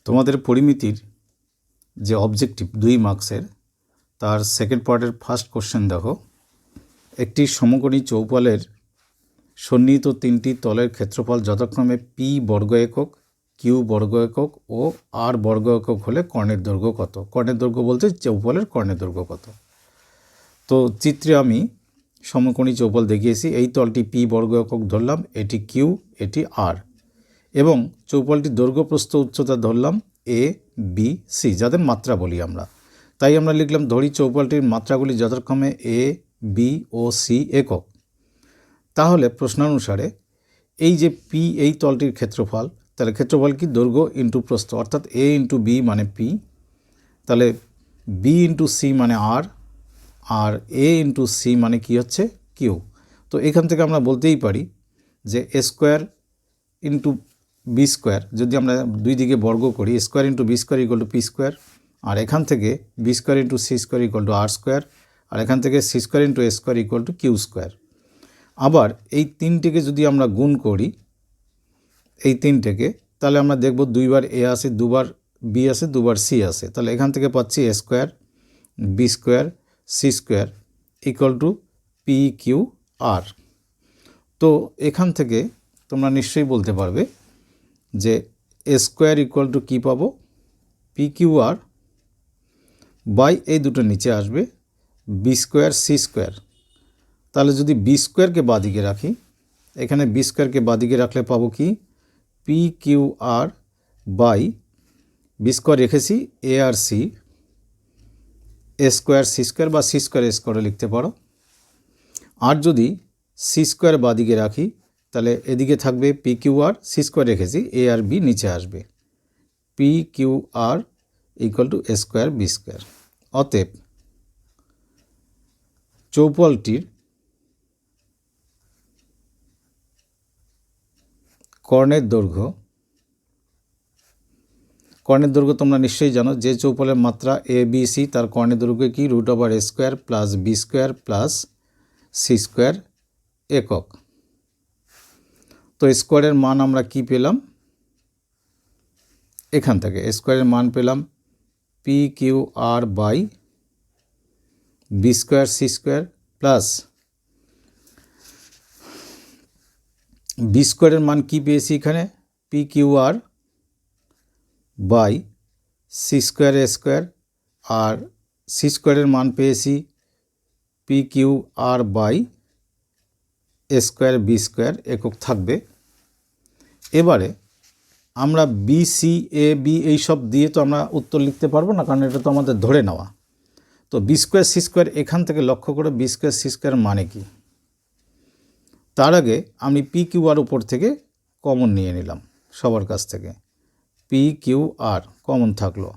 তোমাদের পরিমিতির যে অবজেক্টিভ 2 মার্কসের তার সেকেন্ড পার্টের ফার্স্ট কোশ্চেন দেখো। একটি সমকোণী চৌপালের সন্নিহিত তিনটি তলের ক্ষেত্রফল যথাক্রমে পি বর্গ একক, কিউ বর্গ একক ও আর বর্গ একক হলে কর্ণের দৈর্ঘ্য কত? কর্ণের দৈর্ঘ্য বলতে চৌপালের কর্ণের দৈর্ঘ্য কত। তো চিত্রে আমি সমকোণী চৌপাল দেখিয়েছি। এই তলটি পি বর্গ একক ধরলাম, এটি কিউ, এটি আর, এবং চৌপালটির দৈর্ঘ্য প্রস্থ উচ্চতা ধরলাম এ বি সি, যাদের মাত্রা বলি আমরা। তাই আমরা লিখলাম ধরি চৌপালটির মাত্রাগুলি যথাক্রমে এ বি ও সি একক। তাহলে প্রশ্নানুসারে এই যে পি এই তলটির ক্ষেত্রফল, তাহলে ক্ষেত্রফল কি? দৈর্ঘ্য ইন্টু প্রস্থ, অর্থাৎ এ ইন্টু বি মানে পি, তাহলে বি ইন্টু সি মানে আর, আর এ ইন্টু সি মানে কি হচ্ছে? কিউ। তো এখান থেকে আমরা বলতেই পারি যে a square into b square, যদি আমরা দুই দিকে বর্গ করি, square into b square equal to p square, আর এখান থেকে b square into c square equal to r square, আর এখান থেকে c square into a square equal to q square. আবার এই তিনটেকে যদি আমরা গুণ করি, এই তিনটেকে, তাহলে আমরা দেখব দুইবার এ আসে, দুবার বি আসে, দুবার সি আসে, তাহলে এখান থেকে পাচ্ছি a square B square C square equal to p Q r. তো এখান থেকে তোমরা নিশ্চয়ই বলতে পারবে যে এ স্কোয়ার ইকুয়াল টু কী পাবো? পি কিউ আর বাই এই দুটো নিচে আসবে বি স্কোয়ার সি স্কোয়ার। তাহলে যদি বি স্কোয়ারকে বাদিকে রাখি, এখানে বি স্কোয়ারকে বাদিকে রাখলে পাবো কি? P Q R by B square রেখেছি এ আর C, A square C square বা সি স্কোয়ার এ স্কোয়ারে লিখতে পারো। আর যদি সি স্কোয়ার বাদিকে রাখি, তাহলে এদিকে থাকবে P Q R, C square রেখেছি এ আর বি নিচে আসবে P Q R equal to A square B square. অতএব চৌপালটির কর্ণের দৈর্ঘ্য তোমরা নিশ্চয়ই জানো, যে চৌপালের মাত্রা এ বি সি তার কর্ণের দৈর্ঘ্য কি? Root over a square plus b square plus c square একক। তো স্কোয়ারের মান আমরা কি পেলাম? এখান থেকে স্কোয়ারের মান পেলাম P Q R by B square C square plus B স্কোয়ারের মান কি পেয়েছি এখানে? P Q R by C square A square, আর সি স্কোয়ারের মান পেয়েছি P Q R by A square B square একক থাকবে। এবারে আমরা বি সি এ বি এইসব দিয়ে তো আমরা উত্তর লিখতে পারবো না, কারণ এটা তো আমাদের ধরে নেওয়া। তো বি স্কোয়ার সি স্কোয়ার এখান থেকে লক্ষ্য করে বি স্কোয়ার সি স্কোয়ার মানে কি? তার আগে আমি পি কিউ আর উপর থেকে কমন নিয়ে নিলাম সবার কাছ থেকে, পি কিউ আর কমন থাকলো,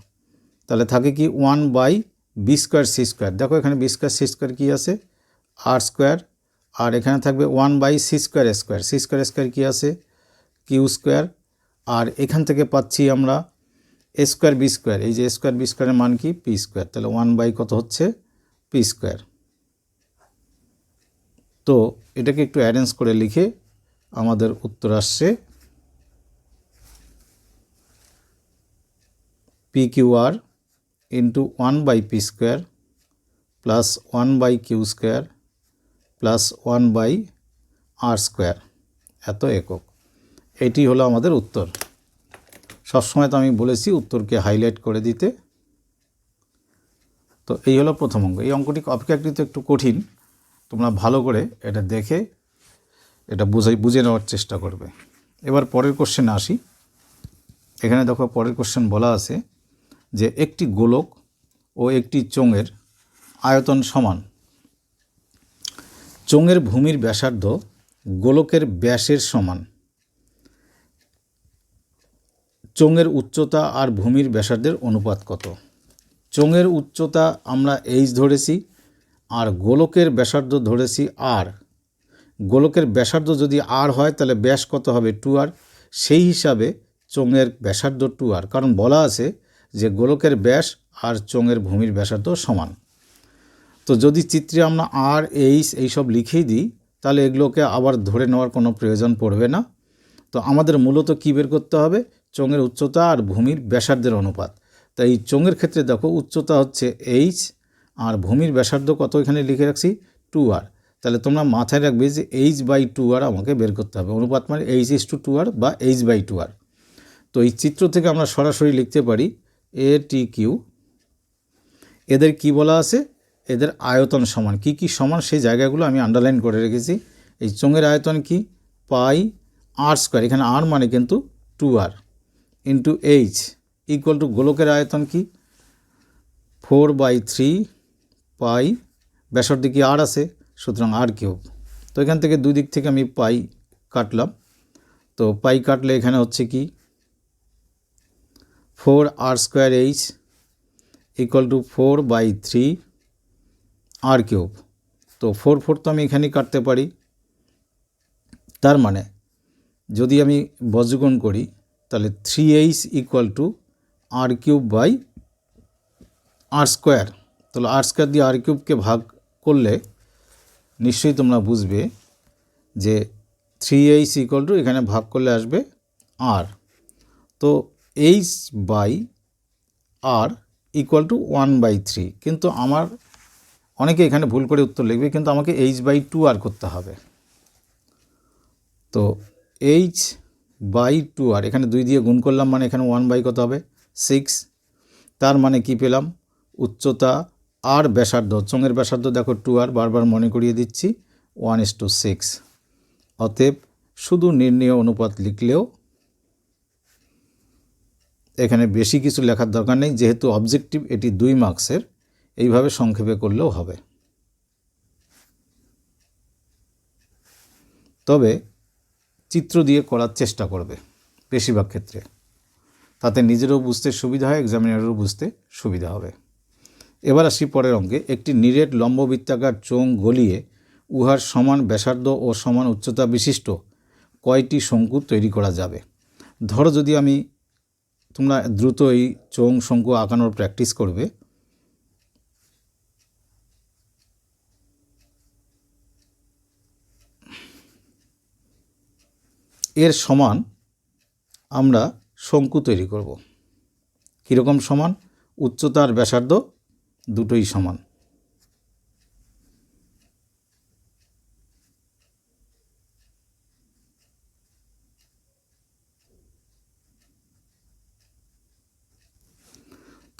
তাহলে থাকে কি? 1 by B square C square. দেখো এখানে বি স্কোয়ার সি স্কোয়ার কী আছে? আর স্কোয়ার, আর এখানে থাকবে 1 by C square square, C square square কী আছে? Q square. আর এখান থেকে পাচ্ছি আমরা এ স্কোয়ার বি স্কোয়ার, এই যে স্কোয়ার বি স্কোয়ারের মান কি? পি স্কোয়ার, তাহলে 1 বাই কত হচ্ছে? P square. তো এটাকে একটু অ্যারেঞ্জ করে লিখে আমাদের উত্তর আসছে P Q R into 1 by P square plus 1 by Q square plus 1 by R square এত একক। এটি হলো আমাদের উত্তর। সবসময় তো আমি বলেছি উত্তরকে হাইলাইট করে দিতে। তো এই হলো প্রথম অঙ্ক। এই অঙ্কটি অপেক্ষাকৃত একটু কঠিন, তোমরা ভালো করে এটা দেখে এটা বুঝে নেওয়ার চেষ্টা করবে। এবার পরের কোশ্চেনে আসি। এখানে দেখো পরের কোশ্চেন বলা আছে যে একটি গোলক ও একটি চোঙের আয়তন সমান। চোঙের ভূমির ব্যাসার্ধ গোলকের ব্যাসের সমান। চোঙের উচ্চতা আর ভূমির ব্যাসার্ধের অনুপাত কত? চোঙের উচ্চতা আমরা এইচ ধরেছি, আর গোলকের ব্যাসার্ধ ধরেছি আর। গোলকের ব্যাসার্ধ যদি আর হয় তাহলে ব্যাস কত হবে? 2r। সেই হিসাবে চোঙের ব্যাসার্ধ 2r, কারণ বলা আছে যে গোলকের ব্যাস আর চোঙের ভূমির ব্যাসার্ধ সমান। তো যদি চিত্রে আমরা আর এইচ এইসব লিখেই দিই, তাহলে এগুলোকে আবার ধরে নেওয়ার কোনো প্রয়োজন পড়বে না। তো আমাদের মূলত কী বের করতে হবে? চোঙের উচ্চতা আর ভূমির ব্যাসার্ধের অনুপাত। তাই এই চোঙের ক্ষেত্রে দেখো উচ্চতা হচ্ছে এইচ আর ভূমির ব্যাসার্ধ কত এখানে লিখে রাখছি 2r। তাহলে তোমরা মাথায় রাখবে যে h/2r আমাকে বের করতে হবে। অনুপাত মানে h/2r বা h/2r। তো এই চিত্র থেকে আমরা সরাসরি লিখতে পারি ATQ। এদের কি বলা আছে? এদের আয়তন সমান। কি কি সমান সেই জায়গাগুলো আমি আন্ডারলাইন করে রেখেছি। এই চোঙের আয়তন কি πr², এখানে r মানে কিন্তু 2r into h equal to গোলকের আয়তন কি 4/3 পাই, ব্যাসার্ধ কি r আছে, সুতরাং r3। তো এখান থেকে দুই দিক থেকে আমি পাই কাটলাম। তো পাই কাটলে এখানে হচ্ছে কি 4r²h ইকুয়াল টু 4/3 r3। তো 4 তো আমি এখানেই কাটতে পারি। তার মানে যদি আমি বজ্রগুণ করি তাহলে 3h ইকুয়াল টু r3/r²। তাহলে r² দিয়ে r3কে ভাগ করলে নিশ্চয়ই তোমরা বুঝবে যে 3h ইকুয়াল টু এখানে ভাগ করলে আসবে r। তো h/r ইকুয়াল টু 1/3। কিন্তু আমার অনেকে এখানে ভুল করে উত্তর লিখবে, কিন্তু আমাকে h/2r করতে হবে। তো h/2r এখানে 2 দিয়ে গুণ করলাম মানে এখানে 1/ কত হবে 6। তার মানে কি পেলাম? উচ্চতা আর ব্যাসার্ধ, চোঙের ব্যাসার্ধ দেখো 2r, বারবার মনে করিয়ে দিচ্ছি 1:6। অতএব শুধু নির্ণেয় অনুপাত লিখলেও এখানে বেশি কিছু লেখার দরকার নেই, যেহেতু অবজেক্টিভ এটি 2 মার্কসের, এইভাবে সংক্ষেপে করলেও হবে। তবে চিত্র দিয়ে করার চেষ্টা করবে বেশিরভাগ ক্ষেত্রে, তাতে নিজেরও বুঝতে সুবিধা হয়, এক্সামিনারেরও বুঝতে সুবিধা হবে। এবার আসি পরের অঙ্কে। একটি নিরেট লম্ববৃত্তাকার চোঙ গলিয়ে উহার সমান ব্যাসার্ধ ও সমান উচ্চতা বিশিষ্ট কয়টি শঙ্কু তৈরি করা যাবে? ধরো যদি আমি, তোমরা দ্রুত এই চোঙ শঙ্কু আঁকানোর প্র্যাকটিস করবে। এর সমান আমরা শঙ্কু তৈরি করব। কীরকম সমান? উচ্চতা আর ব্যাসার্ধ দুটোই সমান।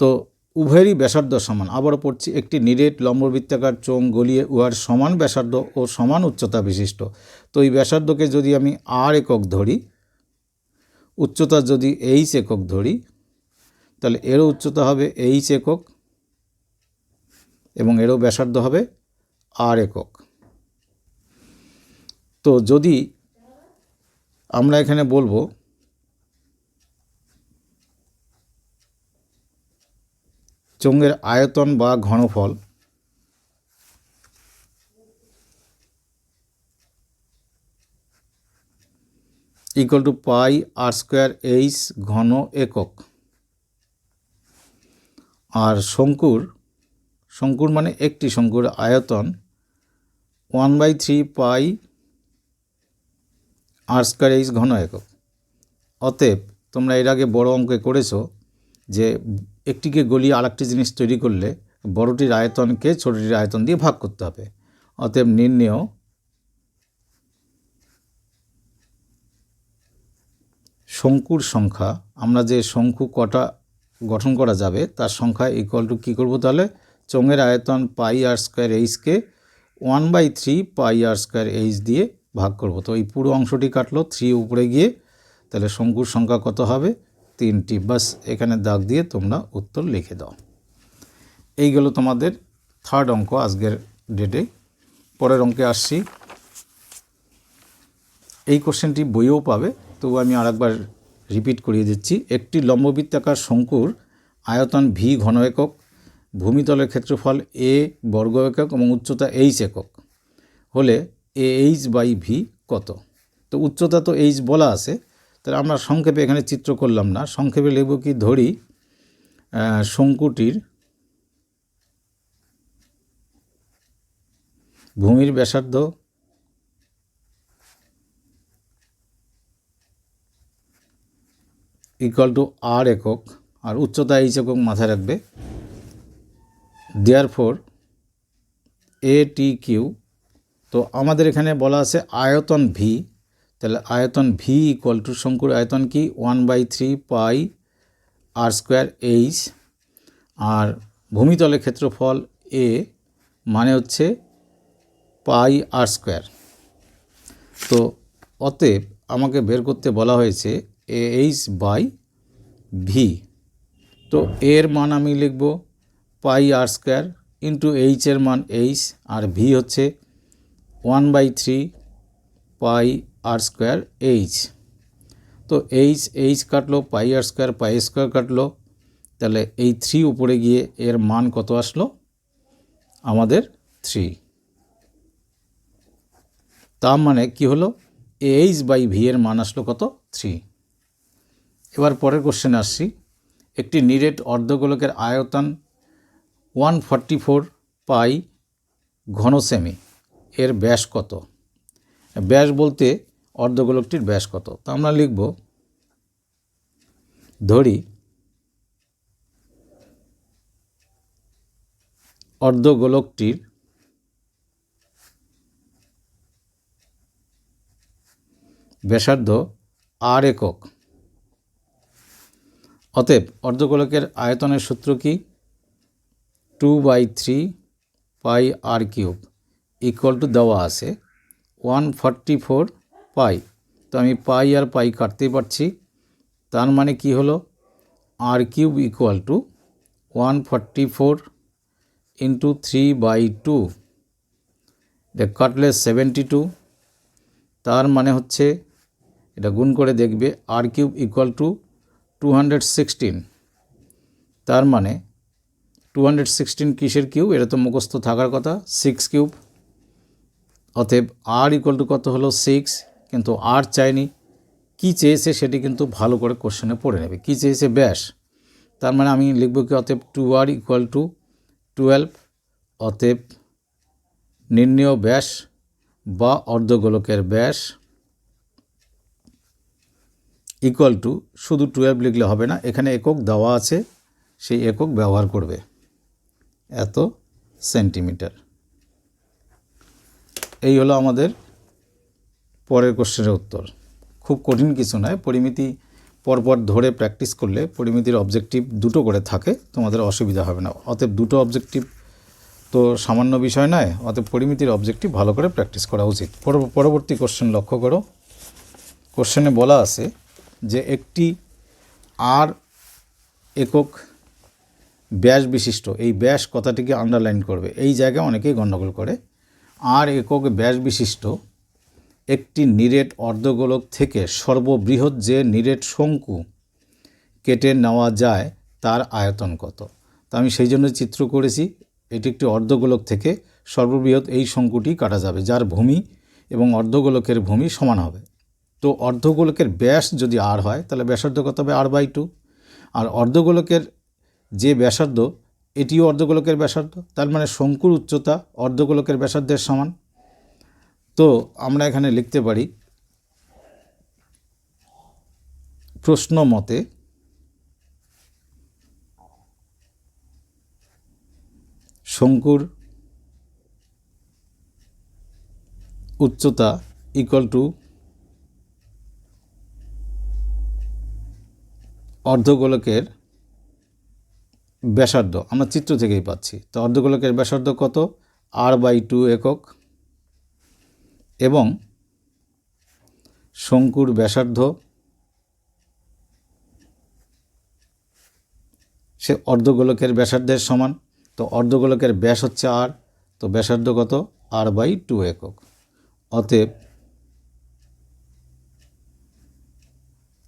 তো উভয়েরই ব্যাসার্ধ সমান। আবারও পড়ছি, একটি নিরেট লম্ববৃত্তাকার চোঙ গলিয়ে উহার সমান ব্যাসার্ধ ও সমান উচ্চতা বিশিষ্ট। তো এই ব্যাসার্ধকে যদি আমি r একক ধরি, উচ্চতা যদি h একক ধরি, তাহলে এরও উচ্চতা হবে h একক এবং এরও ব্যাসার্ধ হবে r একক। তো যদি আমরা এখানে বলবো চোঙের আয়তন বা ঘনফল ইকুয়াল টু πr²h ঘন একক, আর শঙ্কুর মানে একটি শঙ্কুর আয়তন 1/3 πr²h ঘন একক। অতএব তোমরা এর আগে বড় অঙ্কে করেছো যে একটিকে গলিয়ে আরেকটি জিনিস তৈরি করলে বড়টির আয়তনকে ছোটটির আয়তন দিয়ে ভাগ করতে হবে। অতএব নির্ণেয় শঙ্কুর সংখ্যা, আমরা যে শঙ্কু কটা গঠন করা যাবে তার সংখ্যা ইকুয়াল টু কী করবো তাহলে, চোঙের আয়তন πr²hকে 1/3 πr²h দিয়ে ভাগ করব। তো এই পুরো অংশটি কাটলো, 3 উপরে গিয়ে, তাহলে শঙ্কুর সংখ্যা কত হবে 3টি। বাস এখানে দাগ দিয়ে তোমরা উত্তর লিখে দাও। এই গেল তোমাদের 3rd অঙ্ক আজকের ডেটে। পরের অঙ্কে আসছি। এই কোশ্চেনটি বইয়েও পাবে, তবু আমি আরেকবার রিপিট করিয়ে দিচ্ছি। একটি লম্ববৃত্তাকার শঙ্কুর আয়তন v ঘন একক, ভূমিতলের ক্ষেত্রফল a বর্গ একক এবং উচ্চতা h একক হলে ah/v কত? তো উচ্চতা তো h বলা আছে, তাহলে আমরা সংক্ষেপে এখানে চিত্র করলাম না, সংক্ষেপে লিখব কি, ধরি শঙ্কুটির ভূমির ব্যাসার্ধ ইকুয়াল টু আর একক, আর উচ্চতা এইচ একক মাথায় রাখবে। দেয়ারফোর এ টি কিউ, তো আমাদের এখানে বলা আছে আয়তন ভি, তাহলে আয়তন ভি ইকুয়াল টু শঙ্কুর আয়তন কি 1/3 পাই আর স্কোয়ার এইচ, আর ভূমিতলের ক্ষেত্রফল এ মানে হচ্ছে পাই আর স্কোয়ার। তো অতএব আমাকে বের করতে বলা হয়েছে এ এইচ বাই ভি। তো এর মান আমি লিখব পাই আর স্কোয়ার ইন্টু এইচের মান এইচ, আর ভি হচ্ছে 1/3 পাই আর স্কোয়ার এইচ। তো এইচ কাটলো, পাই আর স্কোয়ার কাটলো, তাহলে এই 3 উপরে গিয়ে এর মান কত আসলো আমাদের 3। তার মানে কি হলো এইচ বাই ভি এর মান আসলো কত 3। এবার পরের কোশ্চেনে আসছি। একটি নিরেট অর্ধগোলকের আয়তন 144 পাই ঘন সেমি, এর ব্যাস কত? ব্যাস বলতে অর্ধগোলকটির ব্যাস কত? তা আমরা লিখব, ধরি অর্ধগোলকটির ব্যাসার্ধ আর একক। অতএব অর্ধগোলকের আয়তনের সূত্র কি? 2/3 পাই আর কিউব ইকুয়াল টু দেওয়া আছে 144 পাই। তো আমি পাই আর পাই কাটতেই পারছি, তার মানে কি হলো আর কিউব ইকুয়াল টু 144 ইন্টু 3/2, এটা কাটলে 72, তার মানে হচ্ছে এটা গুণ করে দেখবে আর কিউব ইকুয়াল টু 216, তার মানে 216 কিসের কিউব? এটা তো মুখস্থ থাকার কথা, 6 কিউব। অতএব আর ইকুয়াল টু কত হলো 6, কিন্তু আর চাইনি, কি চেয়েছে সেটি কিন্তু ভালো করে কোশ্চেনে পড়ে নেবে। কি চেয়েছে? ব্যাস। তার মানে আমি লিখব কি, অতএব 2r ইকুয়াল টু 12। অতএব নির্ণেয় ব্যাস বা অর্ধগোলকের ব্যাস ইকুয়াল টু, শুধু 12 লিখলে হবে না, এখানে একক দেওয়া আছে, সেই একক ব্যবহার করবে, এত সেন্টিমিটার। এই হলো আমাদের পরের কোশ্চেনের উত্তর। খুব কঠিন কিছু নয়, পরিমিতি পরপর ধরে প্র্যাকটিস করলে পরিমিতির অবজেক্টিভ দুটো করে থাকে, তোমাদের অসুবিধা হবে না। অতএব দুটো অবজেক্টিভ তো সামান্য বিষয় নয়, অতএব পরিমিতির অবজেক্টিভ ভালো করে প্র্যাকটিস করা উচিত। পরবর্তী কোশ্চেন লক্ষ্য করো। কোশ্চেনে বলা আছে যে একটি আর একক ব্যাস বিশিষ্ট, এই ব্যাস কথাটিকে আন্ডারলাইন করবে, এই জায়গায় অনেকেই গণ্ডগোল করে। আর একক ব্যাস বিশিষ্ট একটি নিরেট অর্ধগোলক থেকে সর্ববৃহৎ যে নিরেট শঙ্কু কেটে নেওয়া যায় তার আয়তন কত? তা আমি সেই জন্য চিত্র করেছি, এটি একটি অর্ধগোলক থেকে সর্ববৃহৎ এই শঙ্কুটি কাটা যাবে, যার ভূমি এবং অর্ধগোলকের ভূমি সমান হবে। তো অর্ধগোলকের ব্যাস যদি আর হয় তাহলে ব্যাসার্ধ কত হবে? r/2। আর অর্ধগোলকের যে ব্যাসার্ধ, এটিও অর্ধগোলকের ব্যাসার্ধ, তার মানে শঙ্কুর উচ্চতা অর্ধগোলকের ব্যাসার্ধের সমান। তো আমরা এখানে লিখতে পারি, প্রশ্ন মতে শঙ্কুর উচ্চতা ইকুয়াল টু অর্ধগোলকের ব্যাসার্ধ, আমরা চিত্র থেকেই পাচ্ছি। তো অর্ধগোলকের ব্যাসার্ধ কত? r/2 একক, এবং শঙ্কুর ব্যাসার্ধ সে অর্ধগোলকের ব্যাসার্ধের সমান। তো অর্ধগোলকের ব্যাস হচ্ছে r, তো ব্যাসার্ধ কত? r/2 একক। অতএব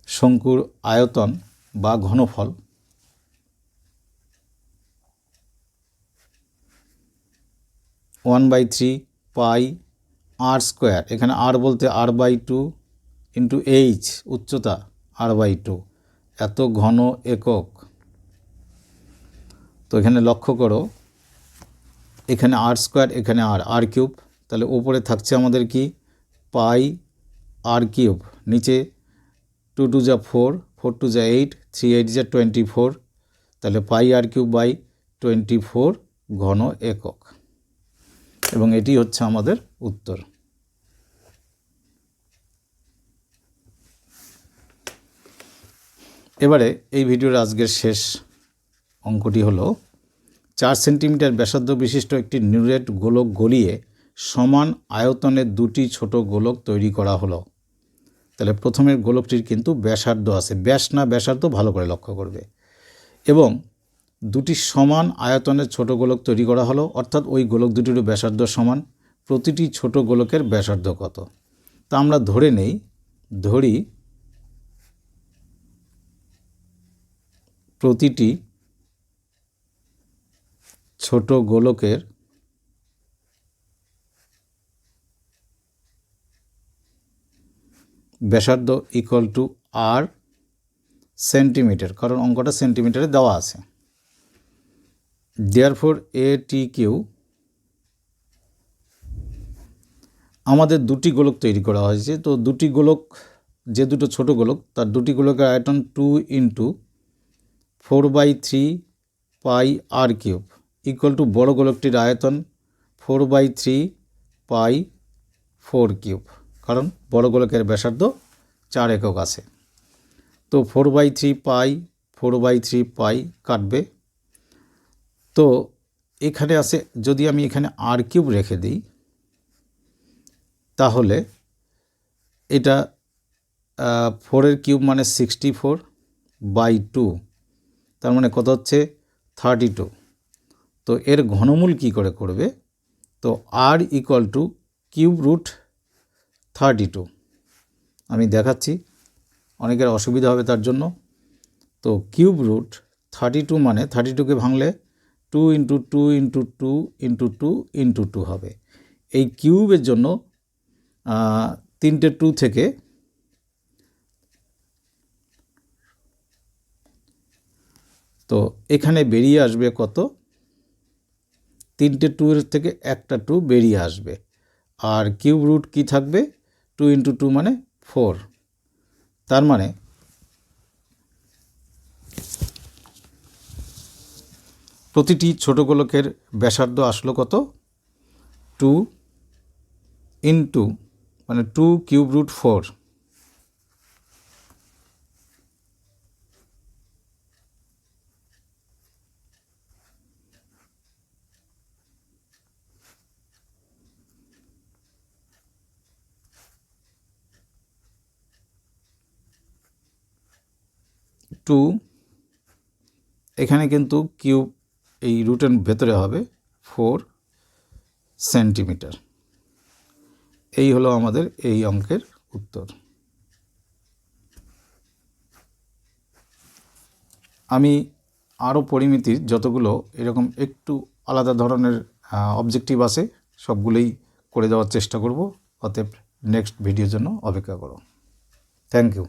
শঙ্কুর আয়তন বা ঘনফল (1/3 পাই আর স্কোয়ার), এখানে আর বলতে r/2 ইন্টু এইচ উচ্চতা r/2, এত ঘন একক। তো এখানে লক্ষ্য করো, এখানে আর স্কোয়ার, এখানে আর কিউব, তাহলে উপরে থাকছে আমাদের কি? পাই আর কিউব, নিচে 2 × 4 4 টু যা 8, 3 8 যা 24, তাহলে পাই আর কিউব বাই 24 ঘন একক, এবং এটি হচ্ছে আমাদের উত্তর। এবারে এই ভিডিওর আজকের শেষ অঙ্কটি হলো 4 সেন্টিমিটার ব্যাসার্ধ বিশিষ্ট একটি নিউরেট গোলক গলিয়ে সমান আয়তনের দুটি ছোট গোলক তৈরি করা হলো। তাহলে প্রথমের গোলকটির কিন্তু ব্যাসার্ধ আছে, ব্যাস না ব্যাসার্ধ ভালো করে লক্ষ্য করবে, এবং দুটি সমান আয়তনের ছোট গোলক তৈরি করা হলো, অর্থাৎ ওই গোলক দুটিরও ব্যাসার্ধ সমান। প্রতিটি ছোট গোলকের ব্যাসার্ধ কত? তা আমরা ধরি প্রতিটি ছোট গোলকের ব্যাসার্ধ ইকুয়াল টু আর সেন্টিমিটার, কারণ অঙ্কটা সেন্টিমিটারে দেওয়া আছে। দেয়ারফর এ টি কিউ, আমাদের দুটি গোলক তৈরি করা হয়েছে, তো দুটি গোলক, যে দুটো ছোট গোলক তার দুটি গোলকের আয়তন 2 into 4/3 pi R cube equal to বড় গোলকটির আয়তন 4/3 পাই 4 কিউব, কারণ বড় গোলকের ব্যাসার্ধ 4 একক আছে। তো 4/3 পাই 4/3 পাই কাটবে। তো এখানে আছে, যদি আমি এখানে আর কিউব রেখে দিই তাহলে এটা 4 কিউব মানে 64/2, তার মানে কত হচ্ছে 32। তো এর ঘনমূল কি করে করবে? তো আর ইকুয়াল টু কিউব রুট 32। আমি দেখাচ্ছি, অনেকের অসুবিধা হবে তার জন্য। তো কিউব রুট 32 মানে 32কে ভাঙলে 2 ইন্টু 2 ইন্টু 2 ইন্টু 2 ইন্টু 2 হবে। এই কিউবের জন্য 3টে 2 থেকে তো এখানে বেরিয়ে আসবে কত? 3টে 2 এর থেকে একটা 2 বেরিয়ে আসবে, আর কিউব রুট কি থাকবে? 2 ইন্টু 2 মানে 4। তার মানে প্রতিটি ছোট গোলকের ব্যাসার্ধ আসলো কত? 2 ইন্টু মানে 2 কিউব রুট 4, এখানে কিন্তু কিউব এই রুটের ভেতরে হবে 4 সেন্টিমিটার। এই হলো আমাদের এই অঙ্কের উত্তর। আমি আরও পরিমিতির যতগুলো এরকম একটু আলাদা ধরনের অবজেক্টিভ আছে সবগুলোই করে দেওয়ার চেষ্টা করব। অতএব নেক্সট ভিডিওর জন্য অপেক্ষা করো। Thank you.